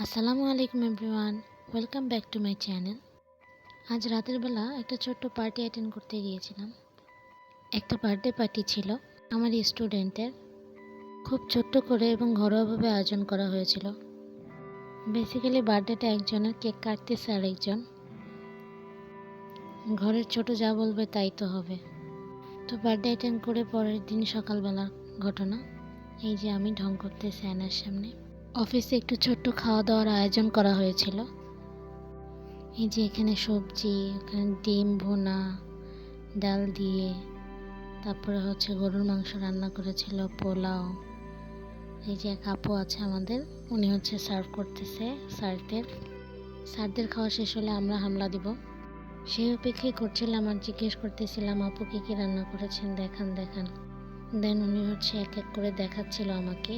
আসসালামু আলাইকুম everyone, welcome back to my channel. আজ রাতের বেলা একটা ছোট্ট পার্টি অ্যাটেন্ড করতে গিয়েছিলাম। একটা বার্থডে পার্টি ছিল আমার স্টুডেন্টের। খুব ছোট্ট করে এবং ঘরোয়াভাবে আয়োজন করা হয়েছিল। বেসিক্যালি বার্থডেটা একজনের, কেক কাটতেছে আরেকজন। ঘরের ছোট যা বলবে তাই তো হবে। তো বার্থডে অ্যাটেন্ড করে পরের দিন সকালবেলার ঘটনা, এই যে আমি ঢং করতেছি আয়নার সামনে। অফিসে একটু ছোট্ট খাওয়া দাওয়ার আয়োজন করা হয়েছিল। এই যে এখানে সবজি, এখানে ডিম ভুনা, ডাল দিয়ে, তারপরে গরুর মাংস রান্না করেছিল, পোলাও। এই যে এক আপু আছে আমাদের, উনি সার্ভ করতেছে স্যারদের খাওয়া শেষ হলে আমরা হামলা দিব, সেই অপেক্ষাই করছিলাম আর জিজ্ঞেস করতেছিলাম আপু কি কি রান্না করেছেন দেখান। দেন উনি এক এক করে দেখাচ্ছিল আমাকে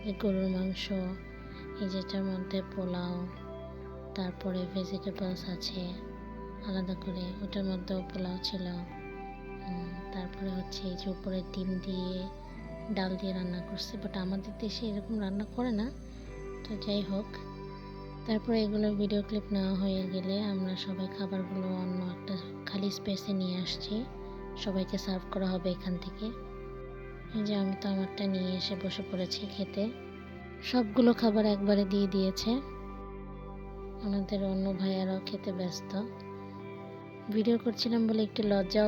যে গরুর মাংস, এই যেটার মধ্যে পোলাও, তারপরে ভেজিটেবলস আছে আলাদা করে, ওটার মধ্যেও পোলাও ছিল। তারপরে এই যে উপরে ডিম দিয়ে ডাল দিয়ে রান্না করছে, বাট আমাদের দেশে এরকম রান্না করে না, তো যাই হোক। তারপরে এগুলোর ভিডিও ক্লিপ নেওয়া হয়ে গেলে আমরা সবাই খাবারগুলো অন্য একটা খালি স্পেসে নিয়ে আসছি, সবাইকে সার্ভ করা হবে এখান থেকে। এই যে আমি তো আমারটা নিয়ে এসে বসে পড়েছি খেতে। সবগুলো খাবার একবারে দিয়ে দিয়েছে, আমাদের অন্য ভাইয়ারাও খেতে ব্যস্ত। ভিডিও করছিলাম বলে একটু লজ্জা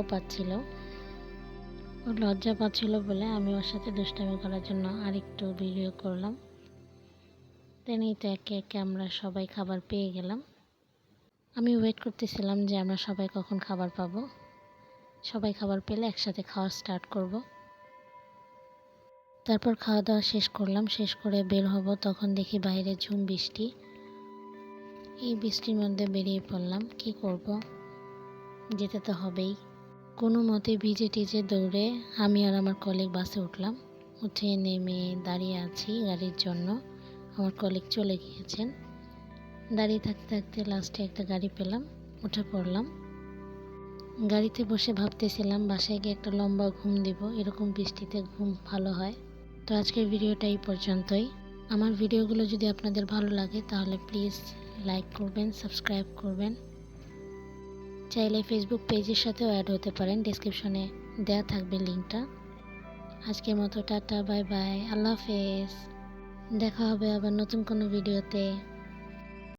পাচ্ছিল বলে আমি ওর সাথে দুষ্টামি করার জন্য আরেকটু ভিডিও করলাম। দেন এই তো একে একে আমরা সবাই খাবার পেয়ে গেলাম। আমি ওয়েট করতেছিলাম যে আমরা সবাই কখন খাবার পাবো, সবাই খাবার পেলে একসাথে খাওয়া স্টার্ট করব। তারপর খাওয়া দাওয়া শেষ করলাম, শেষ করে বের হব, তখন দেখি বাইরে ঝুম বৃষ্টি। এই বৃষ্টির মধ্যে বেরিয়ে পড়লাম, কি করব, যেতে তো হবেই। কোনো মতে ভিজে টিজে দৌড়ে আমি আর আমার কলিগ বাসে উঠলাম। উঠে নেমে দাঁড়িয়ে আছি গাড়ির জন্য, আমার কলিগ চলে গিয়েছেন। দাঁড়িয়ে থাকতে থাকতে লাস্টে একটা গাড়ি পেলাম, উঠে পড়লাম। গাড়িতে বসে ভাবতেছিলাম বাসায় গিয়ে একটা লম্বা ঘুম দিব, এরকম বৃষ্টিতে ঘুম ভালো হয়। তো আজকের ভিডিওটা এই পর্যন্তই। আমার ভিডিওগুলো যদি আপনাদের ভালো লাগে তাহলে প্লিজ লাইক করবেন, সাবস্ক্রাইব করবেন। চাইলে ফেসবুক পেজের সাথেও অ্যাড হতে পারেন, ডেসক্রিপশনে দেওয়া থাকবে লিঙ্কটা। আজকের মতো টাটা, বাই বাই, আল্লাহ হাফেজ। দেখা হবে আবার নতুন কোনো ভিডিওতে।